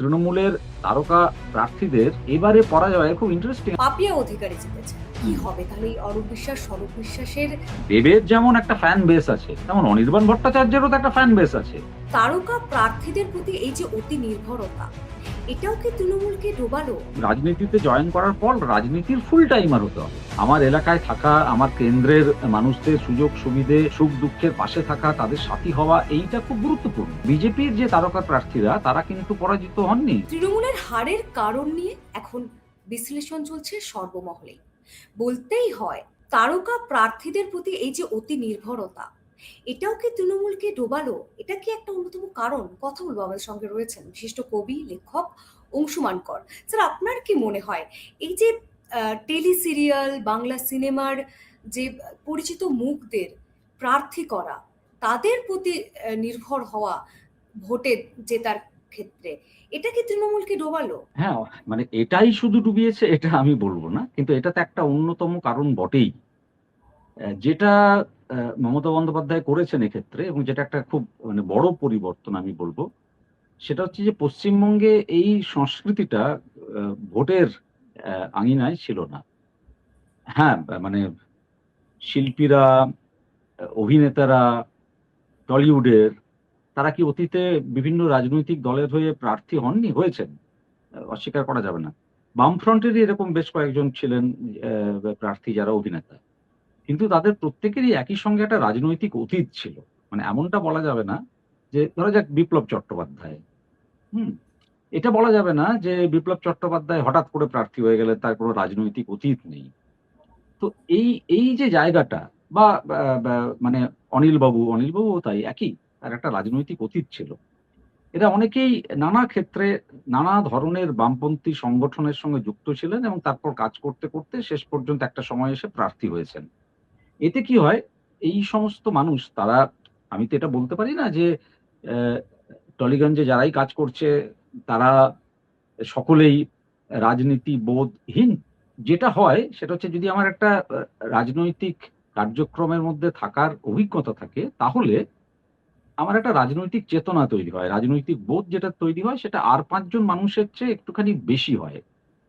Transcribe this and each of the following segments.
তৃণমূলের তারকা প্রার্থীদের এবারে পরাজয় খুব ইন্টারেস্টিং। পাপিয়া অধিকারী জিতেছে, কি হবে তাহলে এই অরূপ বিশ্বাস স্বরূপ বিশ্বাসের? দেবের যেমন একটা ফ্যান বেস আছে, তেমন অনির্বাণ ভট্টাচার্যেরও তো একটা ফ্যান বেস আছে। তারকা প্রার্থীদের প্রতি এই যে অতি নির্ভরতা, এটাও কি তৃণমূলকে ডোবালো? রাজনীতিতে জয়েন করার পর রাজনীতির ফুল টাইমার হতে হবে। আমার এলাকায় থাকা, আমার কেন্দ্রের মানুষদের সুযোগ সুবিধে সুখ দুঃখের পাশে থাকা, তাদের সাথী হওয়া, এইটা খুব গুরুত্বপূর্ণ। বিজেপির যে তারকা প্রার্থীরা তারা কিন্তু পরাজিত হননি। তৃণমূলের হারের কারণ নিয়ে এখন বিশ্লেষণ চলছে সর্বমহলে। বলতেই হয়, তারকা প্রার্থীদের প্রতি এই যে অতি নির্ভরতা, এটাও কি তৃণমূলকে ডোবালো? এটা কি একটা অন্যতম কারণ? কথা বলবো, আমাদের সঙ্গে রয়েছেন বিশিষ্ট কবি লেখক অংশুমান কর। স্যার, আপনার কি মনে হয় এই যে টেলি সিরিয়াল, বাংলা সিনেমার যে পরিচিত মুখদের প্রার্থী করা, তাদের প্রতি নির্ভর হওয়া ভোটে জেতার ক্ষেত্রে, এটা কি তৃণমূলকে ডোবালো? হ্যাঁ, মানে এটাই শুধু ডুবিয়েছে এটা আমি বলবো না, কিন্তু এটা তো একটা অন্যতম কারণ বটেই। যেটা মমতা বন্দ্যোপাধ্যায় করেছেন এক্ষেত্রে, এবং যেটা একটা খুব মানে বড় পরিবর্তন আমি বলবো, সেটা হচ্ছে যে পশ্চিমবঙ্গে এই সংস্কৃতিটা ভোটের আঙিনায় ছিল না। হ্যাঁ, মানে শিল্পীরা, অভিনেতারা, টলিউডের, তারা কি অতীতে বিভিন্ন রাজনৈতিক দলের হয়ে প্রার্থী হননি? হয়েছেন, অস্বীকার করা যাবে না। বামফ্রন্টেরই এরকম বেশ কয়েকজন ছিলেন প্রার্থী যারা অভিনেতা। কিন্তু তাদের প্রত্যেকেরই একই সঙ্গে একটা রাজনৈতিক অতীত ছিল। মানে এমনটা বলা যাবে না যে ধরা যাক বিপ্লব চট্টোপাধ্যায়, হুম? এটা বলা যাবে না যে বিপ্লব চট্টোপাধ্যায় হঠাৎ করে প্রার্থী হয়ে গেলে তার কোনো রাজনৈতিক অতীত নেই। তো এই এই যে জায়গাটা, বা বা মানে অনিলবাবুও তাই একই। তার একটা রাজনৈতিক অতীত ছিল। এরা অনেকেই নানা ক্ষেত্রে নানা ধরনের বামপন্থী সংগঠনের সঙ্গে যুক্ত ছিলেন এবং তারপর কাজ করতে, করতে শেষ পর্যন্ত একটা সময় এসে প্রার্থী হয়েছেন। এতে কি হয়? এই সমস্ত মানুষ তারা, আমি তো এটা বলতে পারি না যে অ্যা টলিগঞ্জে যারাই কাজ করছে তারা সকলেই রাজনীতি বোধহীন। যেটা হয় সেটা হচ্ছে, যদি আমার একটা রাজনৈতিক কার্যক্রমের মধ্যে থাকার অভিজ্ঞতা থাকে, তাহলে আমার একটা রাজনৈতিক চেতনা তৈরি হয়। রাজনৈতিক বোধ যেটা তৈরি হয় সেটা আর ৫ জন মানুষের চেয়ে একটুখানি বেশি হয়।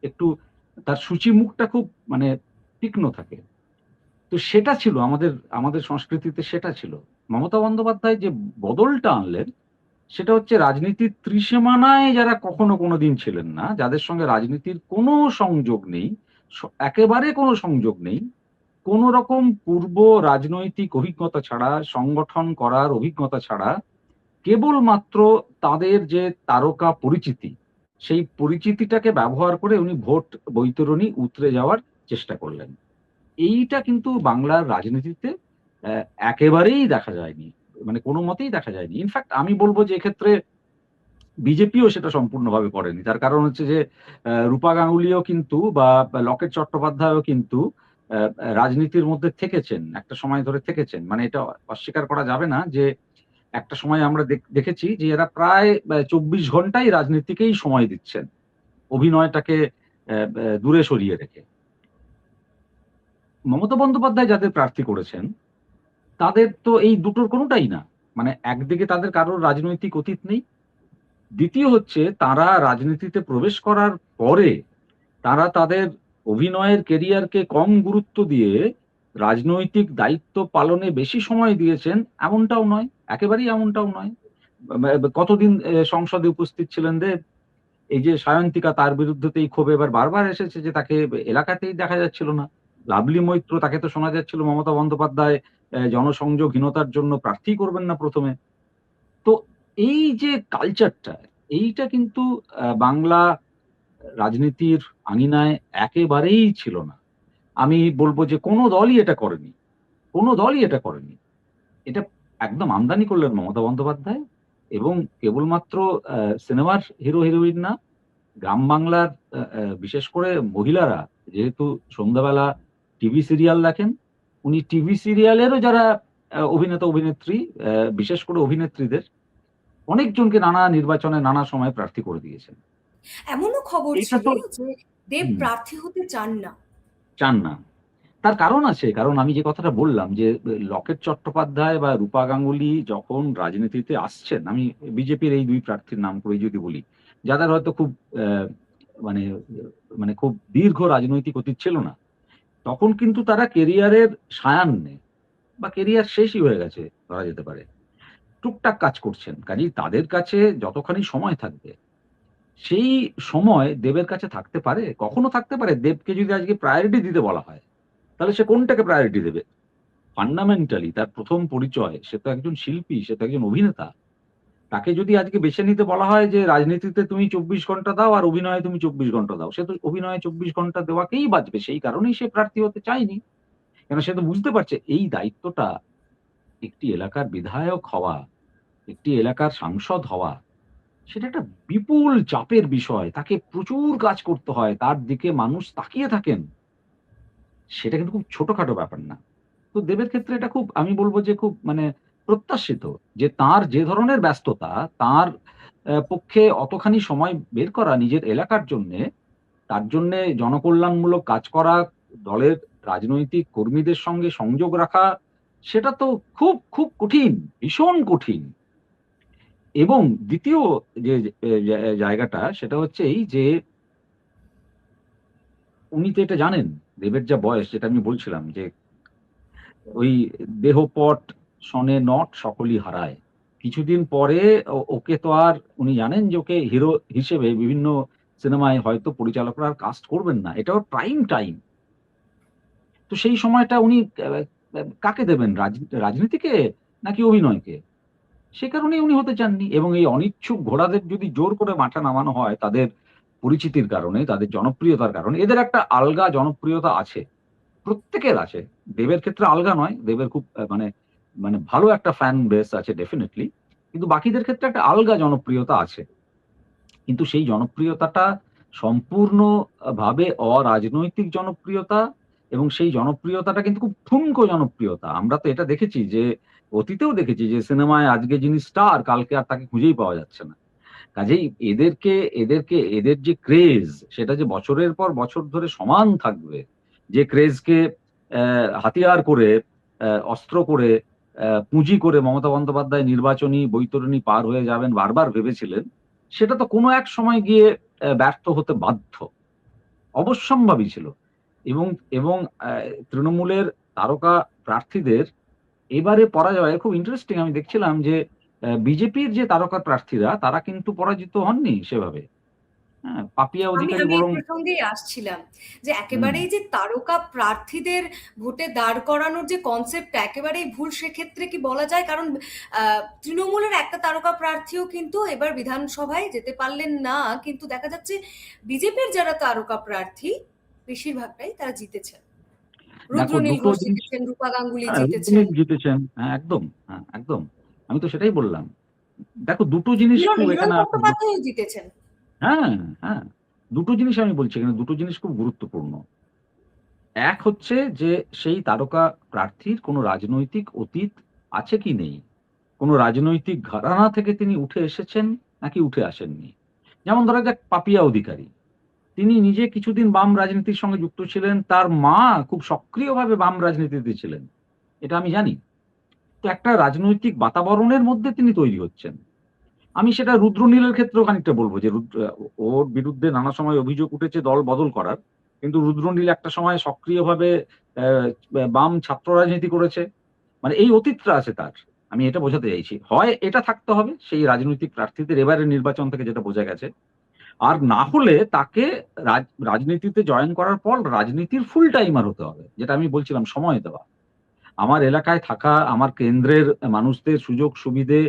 একটু তার সূচিমুখটা খুব মানে তীক্ষ্ণ থাকে। তো সেটা ছিল আমাদের সংস্কৃতিতে, সেটা ছিল। মমতা বন্দ্যোপাধ্যায় যে বদলটা আনলেন, সেটা হচ্ছে রাজনীতির ত্রিসীমানায় যারা কখনো কোনোদিন ছিলেন না, যাদের সঙ্গে রাজনীতির কোনো সংযোগ নেই, একেবারে কোনো সংযোগ নেই, কোন রকম পূর্ব রাজনৈতিক অভিজ্ঞতা ছাড়া, সংগঠন করার অভিজ্ঞতা ছাড়া, কেবলমাত্র তাদের যে তারকা পরিচিতি, সেই পরিচিতিটাকে ব্যবহার করে উনি ভোট বৈতরণী উতরে যাওয়ার চেষ্টা করলেন। এইটা কিন্তু বাংলার রাজনীতিতে একেবারেই দেখা যায়নি। মানে কোন মতেই দেখা যায়নি। ইনফেক্ট আমি বলব যে এক্ষেত্রে বিজেপিও সেটা সম্পূর্ণভাবে করেনি। তার কারণ হচ্ছে যে রূপা গাঙ্গুলিও কিন্তু, বা লকেট চট্টোপাধ্যায়ও কিন্তু আ আ রাজনীতির মধ্যে থেকেছেন। একটা সময় ধরে থেকেছেন। মানে এটা অস্বীকার করা যাবে না যে একটা সময় আমরা দেখেছি যে এরা প্রায় ২৪ ঘন্টাই রাজনীতিকেই সময় দিচ্ছেন। অভিনয়টাকে দূরে সরিয়ে রেখে। মমতা বন্দ্যোপাধ্যায় যাদের প্রার্থী করেছেন, তাদের তো এই দুটোর কোনটাই না। মানে একদিকে তাদের কারোর রাজনৈতিক অতীত নেই। দ্বিতীয় হচ্ছে, তারা রাজনীতিতে প্রবেশ করার পরে তারা তাদের অভিনয়ের ক্যারিয়ারকে কম গুরুত্ব দিয়ে রাজনৈতিক দায়িত্ব পালনে বেশি সময় দিয়েছেন, এমনটাও নয়। একেবারেই এমনটাও নয়। কতদিন সংসদে উপস্থিত ছিলেন দেব? এই যে সায়ন্তিকা, তার বিরুদ্ধে তো এই ক্ষোভ এবার বারবার এসেছে যে তাকে এলাকাতেই দেখা যাচ্ছিল না। লাভলি মৈত্র, তাকে তো শোনা যাচ্ছিল মমতা বন্দ্যোপাধ্যায় জনসংযোগহীনতার জন্য প্রার্থীই করবেন না ১ম এ। তো এই যে কালচারটা, এইটা কিন্তু বাংলা রাজনীতির আঙিনায় একেবারেই ছিল না। আমি বলব যে কোন দলই এটা করেনি। কোন দলই এটা করেনি। এটা একদম আমদানি করলেন মমতা বন্দ্যোপাধ্যায়, এবং কেবলমাত্র সিনেমার হিরো হিরোইন না, গ্রাম বাংলার বিশেষ করে মহিলারা যেহেতু সন্ধ্যাবেলা টিভি সিরিয়াল দেখেন, উনি টিভি সিরিয়ালেরও যারা অভিনেতা অভিনেত্রী, বিশেষ করে অভিনেত্রীদের অনেকজনকে নানা নির্বাচনে নানা সময়ে প্রার্থী করে দিয়েছেন। এমনও খবর এটা ছিল তো যে দেব হুম, প্রার্থী হতে চান না। চান না। তার কারণ আছে। কারণ আমি যে কথাটা বললাম যে লকেট চট্টোপাধ্যায় বা রূপা গাঙ্গুলি যখন রাজনীতিতে আসছেন, আমি বিজেপির এই ২ প্রার্থীর নাম করেই যদি বলি। যাদের হয়তো খুব মানে মানে খুব দীর্ঘ রাজনৈতিক অতীত ছিল না, তখন কিন্তু তারা কেরিয়ারের সায়ান্নে বা কেরিয়ার শেষই হয়ে গেছে ধরা যেতে পারে, টুকটাক কাজ করছেন। কাজেই তাদের কাছে যতখানি সময় থাকবে, সেই সময় দেবের কাছে থাকতে পারে? কখনো থাকতে পারে? দেবকে যদি আজকে প্রায়োরিটি দিতে বলা হয়, তাহলে সে কোনটাকে প্রায়োরিটি দেবে? ফান্ডামেন্টালি তার ১ম পরিচয়, সে তো একজন শিল্পী, সে তো একজন অভিনেতা। তাকে যদি আজকে বেছে নিতে বলা হয় যে রাজনীতিতে তুমি ২৪ ঘন্টা দাও আর অভিনয়ে তুমি ২৪ ঘন্টা দাও, সে তো অভিনয়ে ২৪ ঘন্টা দেওয়াকেই বাঁচবে। সেই কারণেই সে প্রার্থী হতে চায়নি। কেন সে তো বুঝতে পারছে এই দায়িত্বটা, একটি এলাকার বিধায়ক হওয়া, একটি এলাকার সাংসদ হওয়া, সেটা একটা বিপুল চাপের বিষয়। তাকে প্রচুর কাজ করতে হয়। তার দিকে মানুষ তাকিয়ে থাকেন। সেটা কিন্তু খুব ছোটখাটো ব্যাপার না। তো দেবের ক্ষেত্রে এটা খুব, আমি বলব যে খুব মানে প্রত্যাশিত যে তার যে ধরনের ব্যস্ততা, তার পক্ষে অতখানি সময় বের করা নিজের এলাকার জন্যে, তার জন্যে জনকল্যাণমূলক কাজ করা, দলের রাজনৈতিক কর্মীদের সঙ্গে সংযোগ রাখা, সেটা তো খুব, খুব কঠিন, ভীষণ কঠিন। এবং দ্বিতীয় যে জায়গাটা সেটা হচ্ছে এই যে উনি তো এটা জানেন, দেবের যা বয়স, যেটা আমি বলছিলাম যে ওই দেহপট শনে নট সকলই হারায়। কিছুদিন পরে ওকে তো আর, উনি জানেন যে ওকে হিরো হিসেবে বিভিন্ন সিনেমায় হয়তো পরিচালকরা আর কাস্ট করবেন না। এটা ওর প্রাইম টাইম। তো সেই সময়টা উনি কাকে দেবেন? রাজনীতিকে নাকি অভিনয়কে? সে কারণেই উনি হতে চাননি। এবং এই অনিচ্ছুক ঘোড়াদের যদি জোর করে মাঠে নামানো হয় তাদের পরিচিতির কারণে, তাদের জনপ্রিয়তার কারণে, এদের একটা আলগা জনপ্রিয়তা আছে। প্রত্যেকের আছে। দেবের ক্ষেত্রে আলগা নয়। দেবের খুব মানে মানে ভালো একটা ফ্যান বেস আছে ডেফিনিটলি। কিন্তু বাকিদের ক্ষেত্রে একটা আলগা জনপ্রিয়তা আছে। কিন্তু সেই জনপ্রিয়তাটা সম্পূর্ণ ভাবে অরাজনৈতিক জনপ্রিয়তা, এবং সেই জনপ্রিয়তাটা কিন্তু খুব ঠুনকো জনপ্রিয়তা। আমরা তো এটা দেখেছি যে অতীতেও দেখেছি যে সিনেমায় আজকে যিনি স্টার, কালকে আর তাকে খুঁজেই পাওয়া যাচ্ছে না। কাজেই এদেরকে এদেরকে এদের যে ক্রেজ, সেটা যে বছরের পর বছর ধরে সমান থাকবে, যে ক্রেজকে হাতিয়ার করে, অস্ত্র করে, পুঁজি করে মমতা বন্দ্যোপাধ্যায় নির্বাচনী বৈতরণী পার হয়ে যাবেন বারবার ভেবেছিলেন, সেটা তো কোনো এক সময় গিয়ে ব্যর্থ হতে বাধ্য, অবশ্যম্ভাবী ছিল। এবং এবং তৃণমূলের তারকা প্রার্থীদের এবারে পরাজয় খুব ইন্টারেস্টিং। আমি দেখছিলাম যে বিজেপির যে তারকা প্রার্থীরা তারা কিন্তু পরাজিত হননি সেভাবে। হ্যাঁ, পাপিয়া আমি অধিকারী আমি এই বরং প্রসঙ্গেই আসছিলাম যে হুম, একেবারেই যে তারকা প্রার্থীদের ভোটে দাঁড় করানোর যে কনসেপ্টটা একেবারেই ভুল, সেক্ষেত্রে কি বলা যায়? কারণ তৃণমূলের একটা তারকা প্রার্থীও কিন্তু এবার বিধানসভায় যেতে পারলেন না, কিন্তু দেখা যাচ্ছে বিজেপির যারা তারকা প্রার্থী বেশিরভাগটাই তারা জিতেছেন। দেখো রুদ্রনীল দুটো ঘোষ জিনিস। জিতেছেন, রূপা গাঙ্গুলি হ্যাঁ, জিতেছেন, রুদ্রনীল জিতেছেন। হ্যাঁ, একদম। হ্যাঁ, একদম। আমি তো সেটাই বললাম। দেখো দুটো জিনিস হিরণ খুব হিরণ এখানে চট্টোপাধ্যায়ও জিতেছেন। হ্যাঁ, হ্যাঁ। দুটো জিনিস আমি বলছি এখানে, দুটো জিনিস খুব গুরুত্বপূর্ণ। এক হচ্ছে যে সেই তারকা প্রার্থীর কোনো রাজনৈতিক অতীত আছে কি নেই? কোনো রাজনৈতিক ঘরানা থেকে তিনি উঠে এসেছেন নাকি উঠে আসেননি? যেমন ধরা যাক পাপিয়া অধিকারী। তিনি নিজে কিছুদিন বাম রাজনীতির সঙ্গে যুক্ত ছিলেন। তার মা খুব সক্রিয়ভাবে বাম রাজনীতিতে ছিলেন। এটা আমি জানি। তো একটা রাজনৈতিক বাতাবরণের মধ্যে তিনি তৈরি হচ্ছেন। আমি সেটা রুদ্রনীলের ক্ষেত্রেও খানিকটা বলব যে ওর বিরুদ্ধে নানা সময় অভিযোগ উঠেছে দল বদল করার। কিন্তু রুদ্রনীল একটা সময় সক্রিয়ভাবে অ্যা বাম ছাত্র রাজনীতি করেছে। মানে এই অতীতটা আছে তার। আমি এটা বোঝাতে চাইছি। হয় এটা থাকতে হবে সেই রাজনৈতিক প্রার্থীদের এবারের নির্বাচন থেকে যেটা বোঝা গেছে। আর না হলে তাকে রাজনীতিতে জয়েন করার পর রাজনীতির ফুল টাইমার হতে হবে। যেটা আমি বলছিলাম, সময় দেওয়া। আমার এলাকায় থাকা, আমার কেন্দ্রের মানুষদের সুযোগ সুবিধে,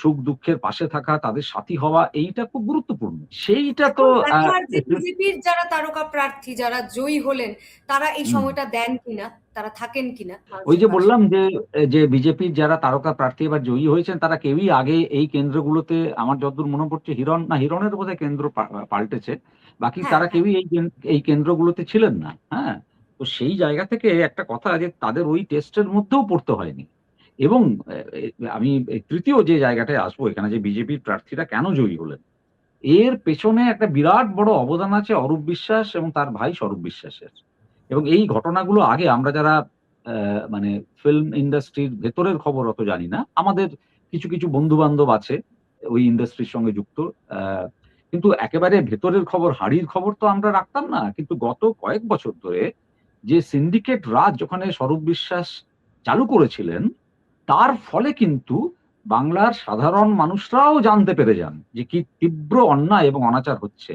সুখ-দুঃখের পাশে থাকা, তাদের সাথী হওয়া, এইটা খুব গুরুত্বপূর্ণ। সেইটা তো এখন দেখা যে বিজেপির যারা তারকা প্রার্থী যারা জয়ী হলেন, তারা এই হুম। সময়টা দেন কিনা, তারা থাকেন কিনা ওই মানুষের যে পাশে। বললাম যে বিজেপির যারা তারকা প্রার্থী এবার জয়ী হয়েছেন তারা কেউই আগে এই কেন্দ্রগুলোতে, আমার যতদূর মনে পড়ছে হিরণের বোধহয় কেন্দ্র পাল্টেছে। বাকি হ্যাঁ, তারা হ্যাঁ। কেউই এই কেন্দ্রগুলোতে ছিলেন না। হ্যাঁ? তো সেই জায়গা থেকে একটা কথা যে তাদের ওই টেস্টের মধ্যেও পড়তে হয়নি। এবং আমি এই তৃতীয় যে জায়গাটায় আসবো এখানে, যে বিজেপির প্রার্থীরা কেন জয়ী হলেন? এর পেছনে একটা বিরাট বড় অবদান আছে অরূপ বিশ্বাস এবং তার ভাই স্বরূপ বিশ্বাসের। এবং এই ঘটনাগুলো আগে আমরা যারা মানে ফিল্ম ইন্ডাস্ট্রির ভেতরের খবর অত জানি না। আমাদের কিছু বন্ধু-বান্ধব আছে ওই ইন্ডাস্ট্রির সঙ্গে যুক্ত। আ কিন্তু একেবারে ভেতরের খবর, হাড়ির খবর তো আমরা রাখতাম না। কিন্তু গত কয়েক বছর ধরে যে সিন্ডিকেট রাজ ওখানে স্বরূপ বিশ্বাস চালু করেছিলেন, তার ফলে কিন্তু বাংলার সাধারণ মানুষরাও জানতে পেরে যান যে কি তীব্র অন্যায় এবং অনাচার হচ্ছে।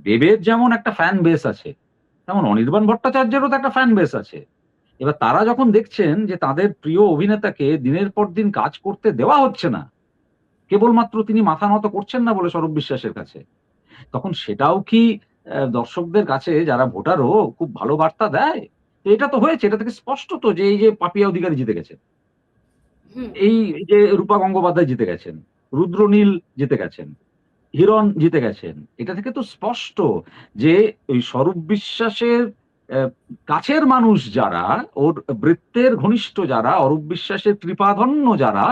দেবের যেমন একটা ফ্যান বেস আছে, তেমন অনির্বাণ ভট্টাচার্যেরও তো একটা ফ্যান বেস আছে। এবার তারা যখন দেখছেন যে তাদের প্রিয় অভিনেতাকে দিনের পর দিন কাজ করতে দেওয়া হচ্ছে না, কেবলমাত্র তিনি মাথা নত করছেন না বলে স্বরূপ বিশ্বাসের কাছে, তখন সেটাও কি দর্শকদের কাছে যারা ভোটারও খুব ভালো বার্তা দেয়? তো এটা তো হয়েছে, এটা থেকে স্পষ্ট তো যে এই যে পাপিয়া অধিকারী জিতে গেছে, হুম। এই যে রূপা গঙ্গোপাধ্যায় জিতে গেছেন, রুদ্রনীল জিতে গেছেন, হিরণ জিতে গেছেন, এটা থেকে তো স্পষ্ট যে ওই স্বরূপ বিশ্বাসের কাছের মানুষ যারা, ওর বৃত্তের ঘনিষ্ঠ যারা, অরূপ বিশ্বাসের কৃপাধন্য যারা,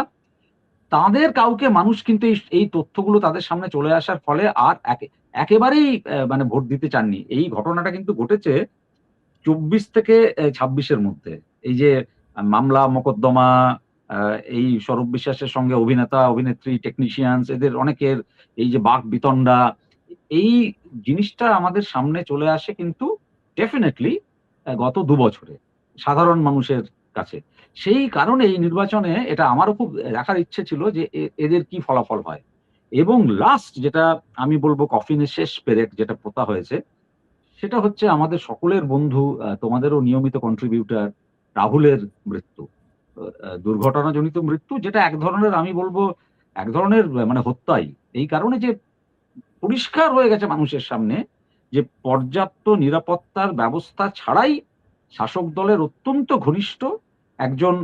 তাদের কাউকে মানুষ কিন্তু এই তথ্যগুলো তাদের সামনে চলে আসার ফলে আর একেবারেই মানে ভোট দিতে চাননি। এই ঘটনাটা কিন্তু ঘটেছে 24 থেকে 26-এর মধ্যে। এই যে মামলা মোকদ্দমা, এই স্বরূপ বিশ্বাসের সঙ্গে অভিনেতা অভিনেত্রী টেকনিশিয়ানস এদের অনেকের এই যে বাক বিতণ্ডা, এই জিনিসটা আমাদের সামনে চলে আসে কিন্তু ডেফিনেটলি গত 2 বছরে সাধারণ মানুষের কাছে। সেই কারণে এই নির্বাচনে এটা আমারও খুব দেখার ইচ্ছে ছিল যে এদের কি ফলাফল হয়। এবং লাস্ট যেটা আমি বলবো কফিনের শেষ পেরেক যেটা পোতা হয়েছে, সেটা হচ্ছে আমাদের সকলের বন্ধু, তোমাদেরও নিয়মিত কন্ট্রিবিউটর রাহুলের মৃত্যু। দুর্ঘটনাজনিত মৃত্যু, যেটা এক ধরনের, আমি বলবো এক ধরনের মানে হত্যাই। এই কারণে যে পরিষ্কার হয়ে গেছে মানুষের সামনে যে পর্যাপ্ত নিরাপত্তার ব্যবস্থা ছাড়াই শাসক দলের অত্যন্ত ঘনিষ্ঠ একজন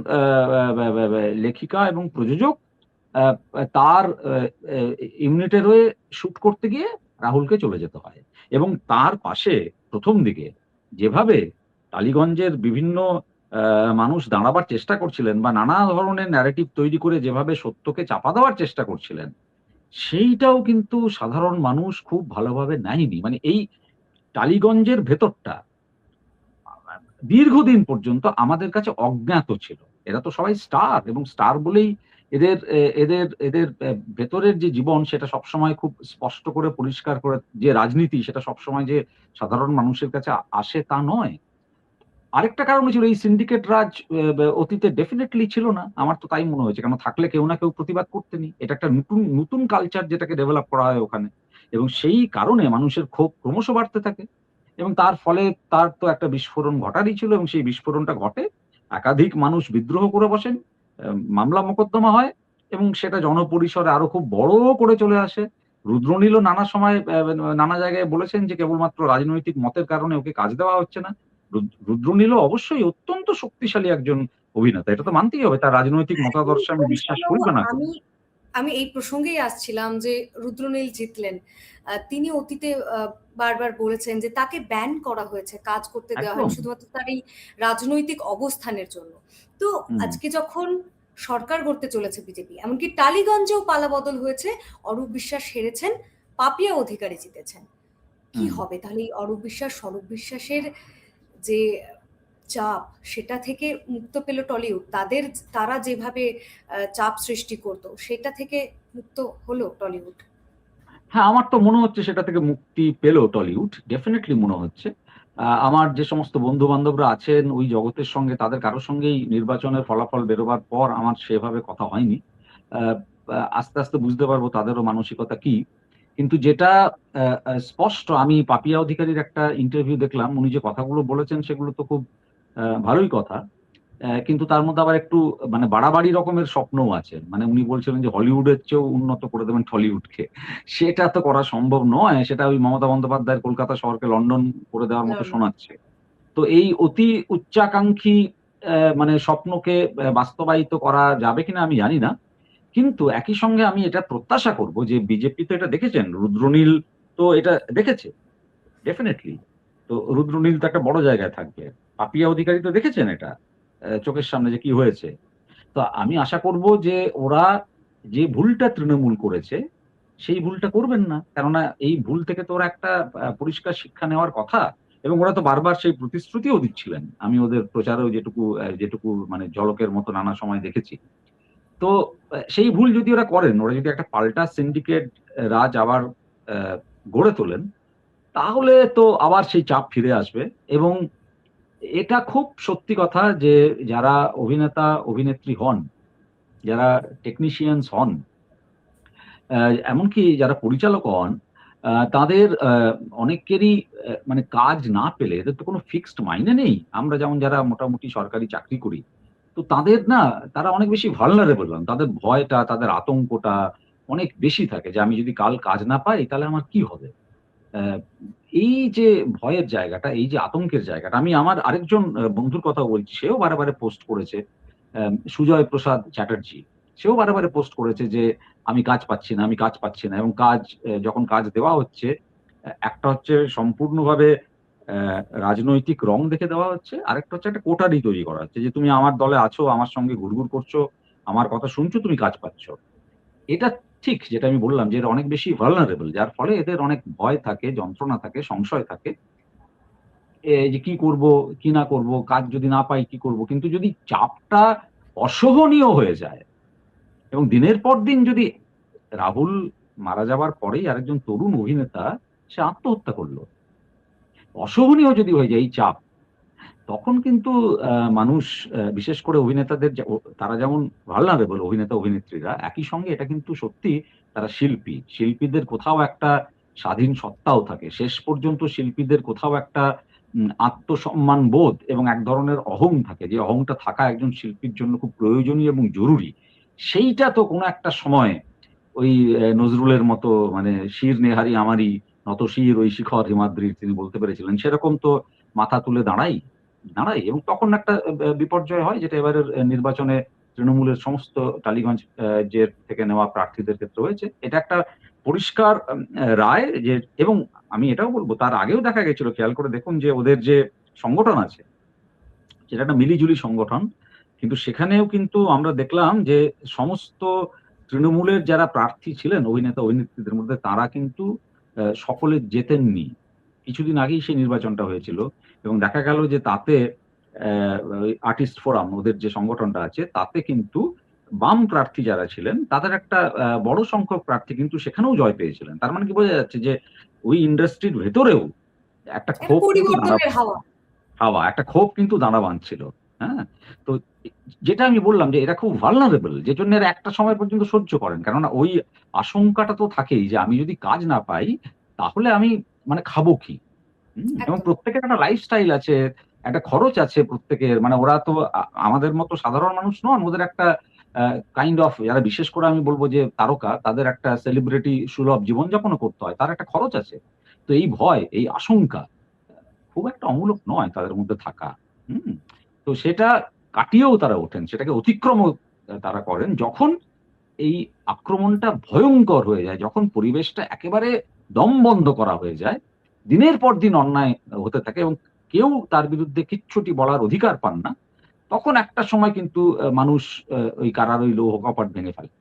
লেখিকা এবং প্রযোজক আহ, তার ইউনিটের হয়ে শুট করতে গিয়ে রাহুলকে চলে যেতে হয়। এবং তার পাশে প্রথম দিকে যেভাবে টালিগঞ্জের বিভিন্ন মানুষ দাঁড়াবার চেষ্টা করছিলেন বা নানা ধরনের ন্যারেটিভ তৈরি করে যেভাবে সত্যকে চাপা দেওয়ার চেষ্টা করছিলেন, সেইটাও কিন্তু সাধারণ মানুষ খুব ভালোভাবে নেয়নি। মানে এই টালিগঞ্জের ভেতরটা দীর্ঘদিন পর্যন্ত আমাদের কাছে অজ্ঞাত ছিল। এরা তো সবাই স্টার, এবং স্টার বলেই এদের এদের এদের ভেতরের যে জীবন সেটা সবসময় খুব স্পষ্ট করে পরিষ্কার করে, যে রাজনীতি সেটা সবসময় যে সাধারণ মানুষের কাছে আসে তা নয়। আরেকটা কারণ ছিল এই সিন্ডিকেট রাজ অতীতে ডেফিনেটলি ছিল না, আমার তো তাই মনে হয়েছে। কেন থাকলে কেউ না কেউ প্রতিবাদ করতেনি। এটা একটা নতুন নতুন কালচার যেটাকে ডেভেলপ করা হয় ওখানে, এবং সেই কারণে মানুষের ক্ষোভ ক্রমশ বাড়তে থাকে। এবং তার ফলে তার তো একটা বিস্ফোরণ ঘটারই ছিল, এবং সেই বিস্ফোরণটা ঘটে, একাধিক মানুষ বিদ্রোহ করে বসেন, মামলা মোকদ্দমা হয়, এবং সেটা জনপরিসরে আরো খুব বড় করে চলে আসে। রুদ্রনীলও নানা সময় নানা জায়গায় বলেছেন যে কেবলমাত্র রাজনৈতিক মতের কারণে ওকে কাজ দেওয়া হচ্ছে না। রুদ্রনীলও অবশ্যই অত্যন্ত শক্তিশালী একজন অভিনেতা, এটা তো মানতেই হবে। তার রাজনৈতিক মতাদর্শে আমি বিশ্বাস করি বা না করি। আমি আমি এই প্রসঙ্গেই আসছিলাম যে রুদ্রনীল জিতলেন, তিনি অতীতে বারবার বলেছেন যে তাকে ব্যান করা হয়েছে, কাজ করতে দেওয়া একদম। হয়নি শুধুমাত্র তার এই রাজনৈতিক অবস্থানের জন্য। তো হুম। আজকে যখন সরকার গড়তে চলেছে বিজেপি, এমনকি টালিগঞ্জেও পালাবদল হয়েছে, অরূপ বিশ্বাস হেরেছেন, পাপিয়া অধিকারী জিতেছেন, কি হুম। হবে তাহলে এই অরূপ বিশ্বাস স্বরূপ বিশ্বাসের যে চাপ, সেটা থেকে মুক্ত পেল টলিউড? তারা যেভাবে চাপ সৃষ্টি করতো সেটা থেকে মুক্ত হলো টলিউড? হ্যাঁ, আমার তো মনে হচ্ছে সেটা থেকে মুক্তি পেল টলিউড, ডেফিনেটলি মনে হচ্ছে। আমার যে সমস্ত বন্ধু বান্ধবরা আছেন ওই জগতের সঙ্গে, তাদের কারোর সঙ্গেই নির্বাচনের ফলাফল বেরোবার পর আমার সেভাবে কথা হয়নি। আহ, আস্তে আস্তে বুঝতে পারবো তাদেরও মানসিকতা কি। কিন্তু যেটা স্পষ্ট, আমি পাপিয়া অধিকারীর একটা ইন্টারভিউ দেখলাম, উনি যে কথাগুলো বলেছেন সেগুলো তো খুব ভালোই কথা। কিন্তু তার মধ্যে আবার একটু মানে বাড়াবাড়ি রকমের স্বপ্নও আছে। মানে উনি বলছিলেন যে হলিউডের চেয়েও উন্নত করে দেবেন টলিউডকে। সেটা তো করা সম্ভব নয়, সেটা ওই মমতা বন্দ্যোপাধ্যায়ের কলকাতা শহরকে লন্ডন করে দেওয়ার মতো শোনাচ্ছে। তো এই অতি উচ্চাকাঙ্ক্ষী মানে স্বপ্নকে বাস্তবায়িত করা যাবে কিনা আমি জানি না। কিন্তু একই সঙ্গে আমি এটা প্রত্যাশা করব যে বিজেপি তো এটা দেখেছেন, রুদ্রনীল তো এটা দেখেছে ডেফিনেটলি। তো রুদ্রনীল তো একটা বড় জায়গায় থাকবে। পাপিয়া অধিকারী তো দেখেছেন এটা চোখের সামনে যে কি হয়েছে। তো আমি আশা করব যে ওরা যে ভুলটা তৃণমূল করেছে সেই ভুলটা করবেন না, কেননা এই ভুল থেকে তো ওরা একটা পরিষ্কার শিক্ষা নেওয়ার কথা। এবং ওরা তো বারবার সেই প্রতিশ্রুতিও দিচ্ছিলেন, আমি ওদের প্রচারেও যেটুকু যেটুকু মানে ঝলকের মতো নানা সময় দেখেছি। তো সেই ভুল যদি ওরা করেন, ওরা যদি একটা পাল্টা সিন্ডিকেট রাজ আবার গড়ে তোলেন, তাহলে তো আবার সেই চাপ ফিরে আসবে। এবং এটা খুব সত্যি কথা যে যারা অভিনেতা অভিনেত্রী হন, যারা টেকনিশিয়ানস হন, এমনকি যারা পরিচালক হন, তাদের অনেকেরই মানে কাজ না পেলে এদের তো কোনো ফিক্সড মাইনে নেই। আমরা যেমন যারা মোটামুটি সরকারি চাকরি করি, তো তাদের না, তারা অনেক বেশি ভালনারেবল হন। তাদের ভয়টা, তাদের আতঙ্কটা অনেক বেশি থাকে যে আমি যদি কাল কাজ না পাই তাহলে আমার কি হবে? অ্যা এই যে ভয়ের জায়গাটা, এই যে আতঙ্কের জায়গাটা, আমি আমার আরেকজন বন্ধুর কথা বলছি, সেও বারে, বারে পোস্ট করেছে। সুজয় প্রসাদ চ্যাটার্জী। সেও বারে, বারে পোস্ট করেছে যে আমি কাজ পাচ্ছি না, আমি কাজ পাচ্ছি না। এবং কাজ যখন কাজ দেওয়া হচ্ছে, একটা হচ্ছে সম্পূর্ণভাবে রাজনৈতিক রং দেখে দেওয়া হচ্ছে। আরেকটা হচ্ছে একটা কোটারি তৈরি করা হচ্ছে যে তুমি আমার দলে আছো, আমার সঙ্গে ঘুরঘুর করছো, আমার কথা শুনছো, তুমি কাজ পাচ্ছ। এটা ঠিক যেটা আমি বললাম যে এরা অনেক বেশি ভালনারেবল, যার ফলে এদের অনেক ভয় থাকে, যন্ত্রণা থাকে, সংশয় থাকে। যে কি করব, কি না করব, কাজ যদি না পাই কি করব? কিন্তু যদি চাপটা অসহনীয় হয়ে যায় এবং দিনের পর দিন যদি রাহুল মারা যাবার পরেই আরেকজন তরুণ অভিনেতা সে আত্মহত্যা করল। অসহনীয় যদি হয়ে যায় এই চাপ, তখন কিন্তু মানুষ, বিশেষ করে অভিনেতাদের তারা যেমন ভালনারেবল অভিনেতা অভিনেত্রীরা, একই সঙ্গে এটা কিন্তু সত্যি তারা শিল্পী। শিল্পীদের কোথাও একটা স্বাধীন সত্তাও থাকে। শেষ পর্যন্ত শিল্পীদের কোথাও একটা আত্মসম্মান বোধ এবং এক ধরনের অহং থাকে। যে অহংটা থাকা একজন শিল্পীর জন্য খুব প্রয়োজনীয় এবং জরুরি। সেইটা তো কোনো একটা সময় ওই নজরুলের মতো, মানে শির নেহারি আমারই, নত শির ওই শিখর হিমাদ্রির, তিনি বলতে পেরেছিলেন। সেরকম তো মাথা তুলে দাঁড়াই এবং তখন একটা বিপর্যয় হয়, যেটা এবারের নির্বাচনে তৃণমূলের সমস্ত টালিগঞ্জ জের থেকে নেওয়া প্রার্থীদের ক্ষেত্রে হয়েছে। এটা একটা পরিষ্কার রায় যে, এবং আমি এটাও বলব তার আগেও দেখা গেছিল, খেয়াল করে দেখুন যে ওদের যে সংগঠন আছে, সেটা একটা মিলিজুলি সংগঠন। কিন্তু সেখানেও কিন্তু আমরা দেখলাম যে সমস্ত তৃণমূলের যারা প্রার্থী ছিলেন অভিনেতা অভিনেত্রীদের মধ্যে, তারা কিন্তু সকলে জেতেননি। কিছুদিন আগেই সেই নির্বাচনটা হয়েছিল এবং দেখা গেল যে তাতে ওই আর্টিস্ট ফোরাম, ওদের যে সংগঠনটা আছে, তাতে কিন্তু বাম প্রার্থী যারা ছিলেন তাদের একটা বড় সংখ্যক প্রার্থী কিন্তু সেখানেও জয় পেয়েছিলেন। তার মানে কি বোঝা যাচ্ছে যে ওই ইন্ডাস্ট্রির ভেতরেও একটা একটা ক্ষোভ কিন্তু পরিবর্তনের হাওয়া। একটা ক্ষোভ কিন্তু দানা বাঁধছিল। হ্যাঁ? তো যেটা আমি বললাম যে এরা খুব ভালনারেবল, যেজন্য এরা একটা সময় পর্যন্ত সহ্য করেন। কেননা ওই আশঙ্কাটা তো থাকেই যে আমি যদি কাজ না পাই তাহলে আমি মানে খাবো কি? এবং একদম। প্রত্যেকের একটা লাইফস্টাইল আছে, একটা খরচ আছে প্রত্যেকের। মানে ওরা তো আমাদের মতো সাধারণ মানুষ নন। ওদের একটা কাইন্ড অফ, যারা বিশেষ করে আমি বলব যে তারকা, তাদের একটা সেলিব্রিটি সুলভ জীবনযাপনও করতে হয়। তার একটা খরচ আছে। তো এই ভয়, এই আশঙ্কা খুব একটা অমূলক নয় তাদের মধ্যে থাকা। হুম? তো সেটা কাটিয়েও তারা ওঠেন। সেটাকে অতিক্রমও তারা করেন যখন এই আক্রমণটা ভয়ংকর হয়ে যায়, যখন পরিবেশটা একেবারে দমবন্ধ করা হয়ে যায়, দিনের পর দিন অন্যায় হতে থাকে এবং কেউ তার বিরুদ্ধে কিচ্ছুটি বলার অধিকার পান না, তখন একটা সময় কিন্তু মানুষ ওই কারার ওই লৌহ কপাট ভেঙে ফেলে।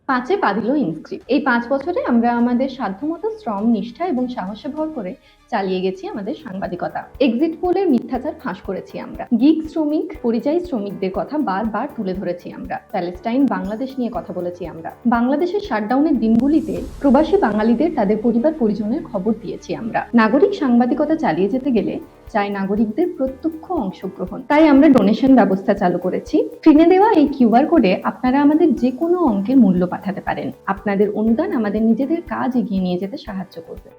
৫ পা দিল ইনস্ক্রিপ্ট। এই ৫ বছরে আমরা আমাদের সাধ্যমতো শ্রম, নিষ্ঠা এবং সাহসে ভর করে চালিয়ে গেছি আমাদের সাংবাদিকতা। এক্সিট পোলের মিথ্যাচার ফাঁস করেছি আমরা। গিগ শ্রমিক, পরিযায়ী শ্রমিকদের কথা বারবার তুলে ধরেছি আমরা। প্যালেস্টাইন, বাংলাদেশ নিয়ে কথা বলেছি আমরা। বাংলাদেশের শাটডাউনের দিনগুলিতে প্রবাসী বাঙালিদের তাদের পরিবার পরিজনের খবর দিয়েছি আমরা। নাগরিক সাংবাদিকতা চালিয়ে যেতে গেলে চাই নাগরিকদের প্রত্যক্ষ অংশগ্রহণ। তাই আমরা ডোনেশন ব্যবস্থা চালু করেছি। স্ক্রিনে দেওয়া এই কিউআর কোডে আপনারা আমাদের যে কোনো অঙ্কের মূল্য পাঠাতে পারেন। আপনাদের অনুদান আমাদের নিজেদের কাজ এগিয়ে নিয়ে যেতে সাহায্য করবে।